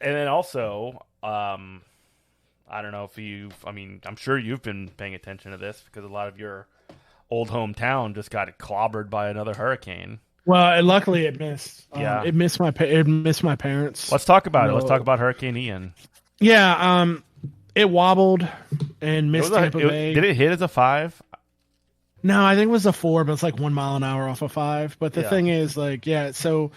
and then also, I don't know if I mean, I'm sure you've been paying attention to this because a lot of your old hometown just got clobbered by another hurricane. Well, and luckily it missed. Yeah, It missed my parents. let's talk about it. Let's talk No. about Hurricane Ian. Yeah. It wobbled and It was missed Tampa Bay. did it hit as a 5? No, I think it was a 4, but it's like 1 mile an hour off a 5. But the Yeah, thing is, like, yeah. So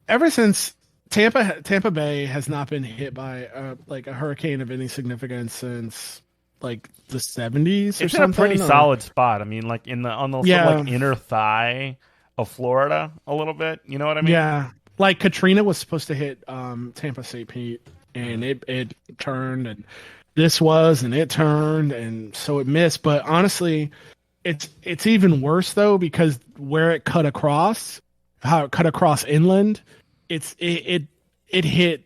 ever since Tampa Bay has not been hit by like a hurricane of any significance since like the 70s or it's in a pretty something. Or solid spot. I mean, like on the sort of yeah, like inner thigh of Florida a little bit. You know what I mean? yeah. Like Katrina was supposed to hit Tampa St. Pete, and Mm. it turned, and this was, and it turned, and so it missed. But honestly, it's even worse though because where it cut across, how it cut across inland, it hit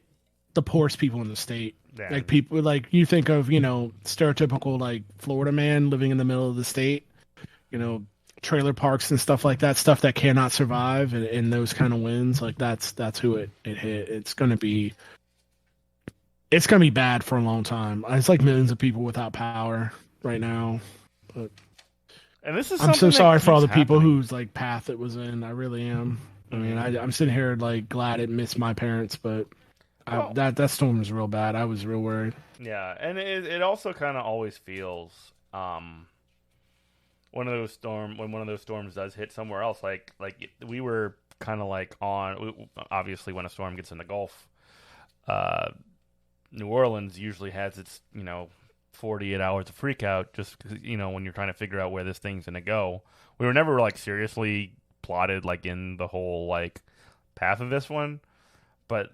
the poorest people in the state. Yeah, Like people like you think of, stereotypical like Florida man living in the middle of the state, you know, trailer parks and stuff like that, stuff that cannot survive in those kind of winds. Like that's who it hit. It's gonna be bad for a long time. It's like millions of people without power right now. But and this is I'm so something that sorry for all keeps the people happening. whose like path it was in. I really am. I mean, Hmm. I'm sitting here like glad it missed my parents, but Well, that storm was real bad. I was real worried. yeah, and it also kind of always feels when one of those storms does hit somewhere else, like we were kind of like obviously when a storm gets in the Gulf, uh, New Orleans usually has its 48 hours of freak out just 'cause, when you're trying to figure out where this thing's gonna go. We were never like seriously plotted like in the whole like path of this one, but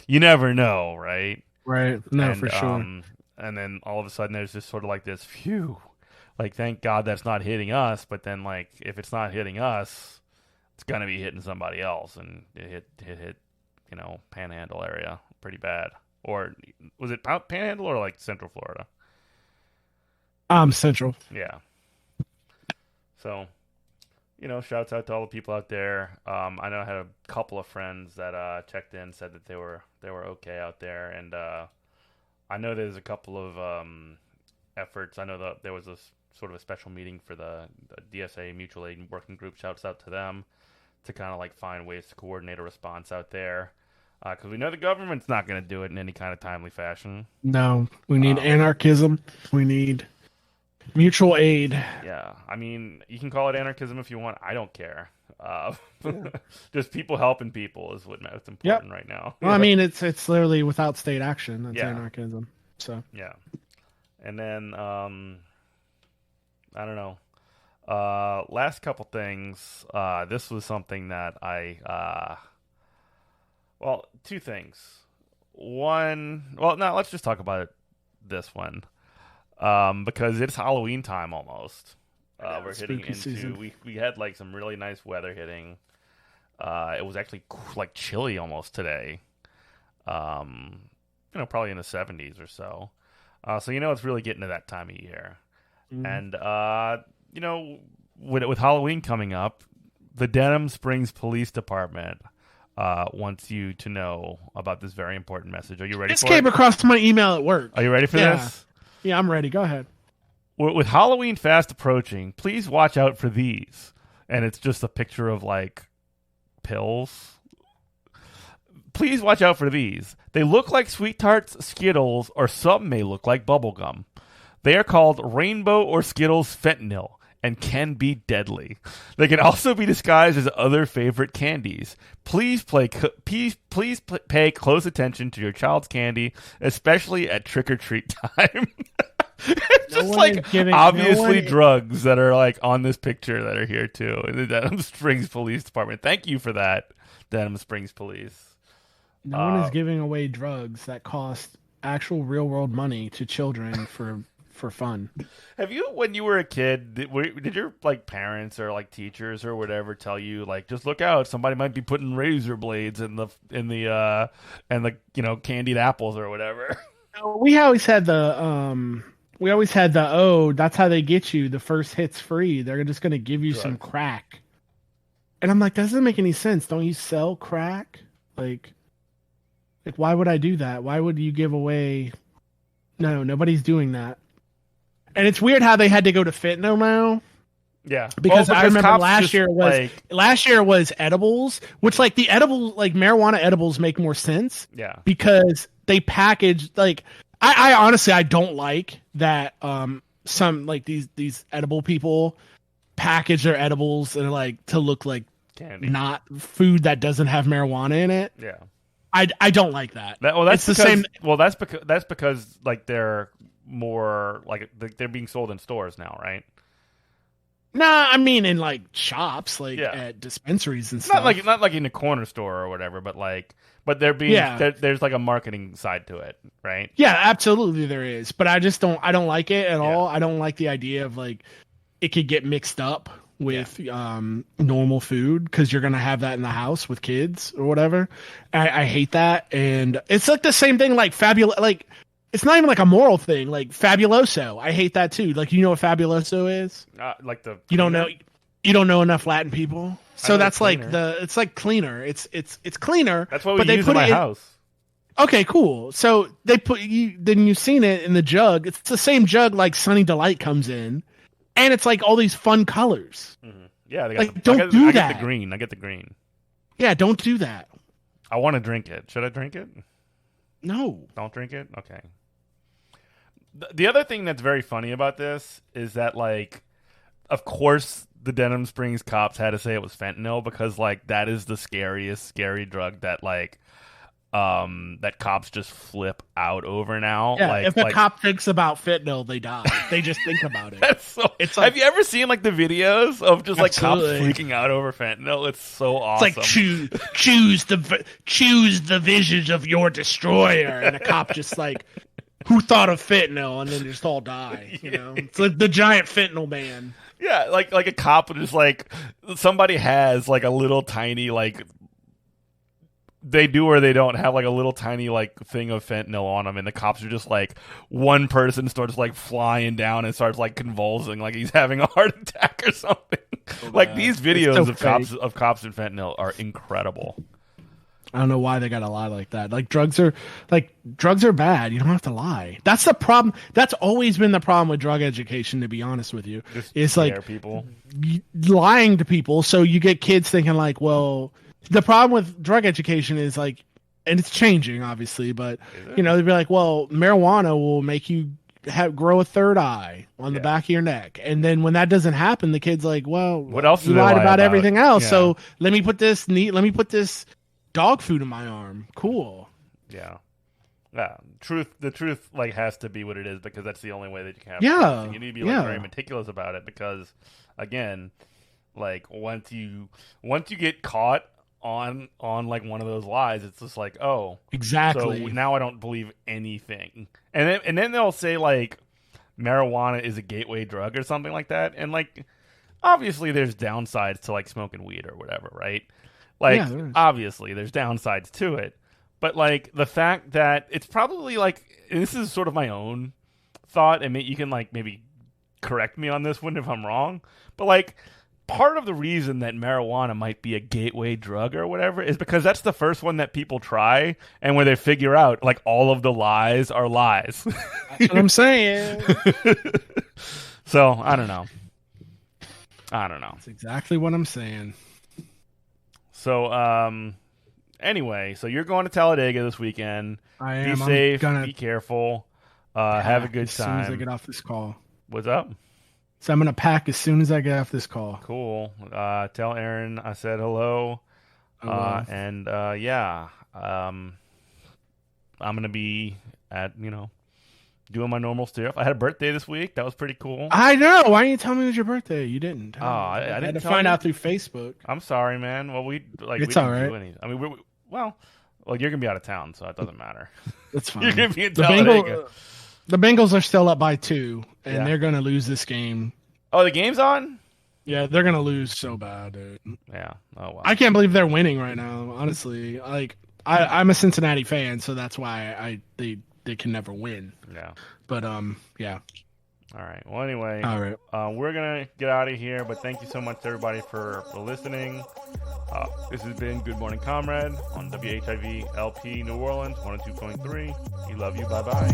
you never know, right? Right? No, And for sure. and then all of a sudden there's just sort of like this phew, like thank God that's not hitting us. But then like if it's not hitting us, it's gonna be hitting somebody else, and it hit Panhandle area pretty bad. Or was it Panhandle or like Central Florida? Central. Yeah. So shouts out to all the people out there. I know I had a couple of friends that checked in, said that they were okay out there, and I know there's a couple of efforts. I know that there was a sort of a special meeting for the DSA Mutual Aid Working Group. Shouts out to them to kind of like find ways to coordinate a response out there, because we know the government's not going to do it in any kind of timely fashion. No, we need anarchism. We need mutual aid. Yeah, I mean, you can call it anarchism if you want. I don't care. Just people helping people is what's important right now. Well, I mean, it's literally without state action. That's anarchism. So yeah, and then I don't know. Last couple things. This was something that well, two things. One, well, no, let's just talk about this one. Because it's Halloween time almost. We're hitting into season. We had like some really nice weather hitting. It was actually like chilly almost today. Probably in the 70s or so. So it's really getting to that time of year. And with Halloween coming up, the Denham Springs Police Department wants you to know about this very important message. Are you ready? This came across my email at work. Are you ready for this? Yeah, I'm ready. Go ahead. With Halloween fast approaching, please watch out for these. And it's just a picture of, like, pills. Please watch out for these. They look like Sweet Tarts, Skittles, or some may look like bubblegum. They are called Rainbow or Skittles Fentanyl and can be deadly. They can also be disguised as other favorite candies. Please pay close attention to your child's candy, especially at trick-or-treat time. It's just like obviously drugs that are like on this picture that are here too. The Denham Springs Police Department. Thank you for that, Denham Springs Police. No one is giving away drugs that cost actual real-world money to children for fun. Have you, when you were a kid, did your like parents or like teachers or whatever tell you like, just look out, somebody might be putting razor blades in the candied apples or whatever? We always had the oh, that's how they get you. The first hit's free. They're just going to give you some crack. And I'm like, that doesn't make any sense. Don't you sell crack? Like why would I do that? Why would you give away? No, nobody's doing that. And it's weird how they had to go to fentanyl now. Yeah, because I remember last year was edibles, which like the edible, like marijuana edibles make more sense. Yeah, because they package like I honestly I don't like that some like these edible people package their edibles and like to look like candy, not food that doesn't have marijuana in it. Yeah, I don't like that. That's the same. Well, that's because like they're more like they're being sold in stores now, right? Nah, I mean in like shops, like at dispensaries and stuff. Not like in a corner store or whatever, but they're being there's like a marketing side to it, right? Yeah, absolutely there is. But I don't like it at all. I don't like the idea of like it could get mixed up with normal food because you're gonna have that in the house with kids or whatever. I hate that, and it's like the same thing like like. It's not even like a moral thing, like Fabuloso. I hate that too. Like, you know what Fabuloso is? Like the you don't know enough Latin people. So that's like it's like cleaner. It's cleaner. That's what we use in my house. Okay, cool. So they you've seen it in the jug. It's the same jug like Sunny Delight comes in, and it's like all these fun colors. Mm-hmm. Yeah, they got don't do that. I get the green. Yeah, don't do that. I want to drink it. Should I drink it? No. Don't drink it? Okay. The other thing that's very funny about this is that, like, of course the Denham Springs cops had to say it was fentanyl because, like, that is the scary drug that, like, that cops just flip out over now. Yeah, like, if a cop thinks about fentanyl, they die. They just think about it. That's so, it's like, have you ever seen, like, the videos of just, like, cops freaking out over fentanyl? It's so awesome. It's like, choose the vision of your destroyer. And a cop just, like... Who thought of fentanyl, and then just all die, you know? It's like the giant fentanyl man. Yeah, like a cop would just like somebody has like a little tiny like they do or they don't have like a little tiny like thing of fentanyl on them, and the cops are just like one person starts like flying down and starts like convulsing like he's having a heart attack or something. Like these videos of cops and fentanyl are incredible. I don't know why they gotta lie like that. Drugs are bad. You don't have to lie. That's the problem. That's always been the problem with drug education, to be honest with you. It's like people lying to people, so you get kids thinking like, well, the problem with drug education is like, and it's changing obviously, but they'd be like, well, marijuana will make you grow a third eye on the back of your neck, and then when that doesn't happen, the kid's like, well, what else? You lied about everything else, so let me put this dog food in my arm. Cool. Yeah. The truth like has to be what it is, because that's the only way that you can have it. You need to be very meticulous about it, because again, like once you get caught on like one of those lies, it's just like, oh, exactly. So now I don't believe anything. And then they'll say like marijuana is a gateway drug or something like that. And like obviously there's downsides to like smoking weed or whatever, right? Like, obviously, there's downsides to it. But, like, the fact that it's probably, like, and this is sort of my own thought, and you can, like, maybe correct me on this one if I'm wrong. But, like, part of the reason that marijuana might be a gateway drug or whatever is because that's the first one that people try, and where they figure out, like, all of the lies are lies. That's what I'm saying. So, I don't know. That's exactly what I'm saying. So, anyway, so you're going to Talladega this weekend. I am. Be safe. Be careful. Have a good time. As soon as I get off this call. What's up? So I'm going to pack as soon as I get off this call. Cool. Tell Aaron I said hello. I'm going to be at, doing my normal stuff. I had a birthday this week. That was pretty cool. I know. Why didn't you tell me it was your birthday? You didn't. I didn't had to find out through Facebook. I'm sorry, man. Well, it's we didn't all right. do anything. I mean, you're gonna be out of town, so it doesn't matter. That's fine. You're gonna be in Talladega. The Bengals are still up by 2, and they're gonna lose this game. Oh, the game's on? Yeah, they're gonna lose so bad, dude. Yeah. Oh wow. I can't believe they're winning right now. Honestly, like I'm a Cincinnati fan, so that's why they can never win. Yeah. But yeah. All right. Well, anyway. All right. We're gonna get out of here, but thank you so much to everybody for listening. This has been Good Morning Comrade on WHIV LP New Orleans 102.3. We love you. Bye bye.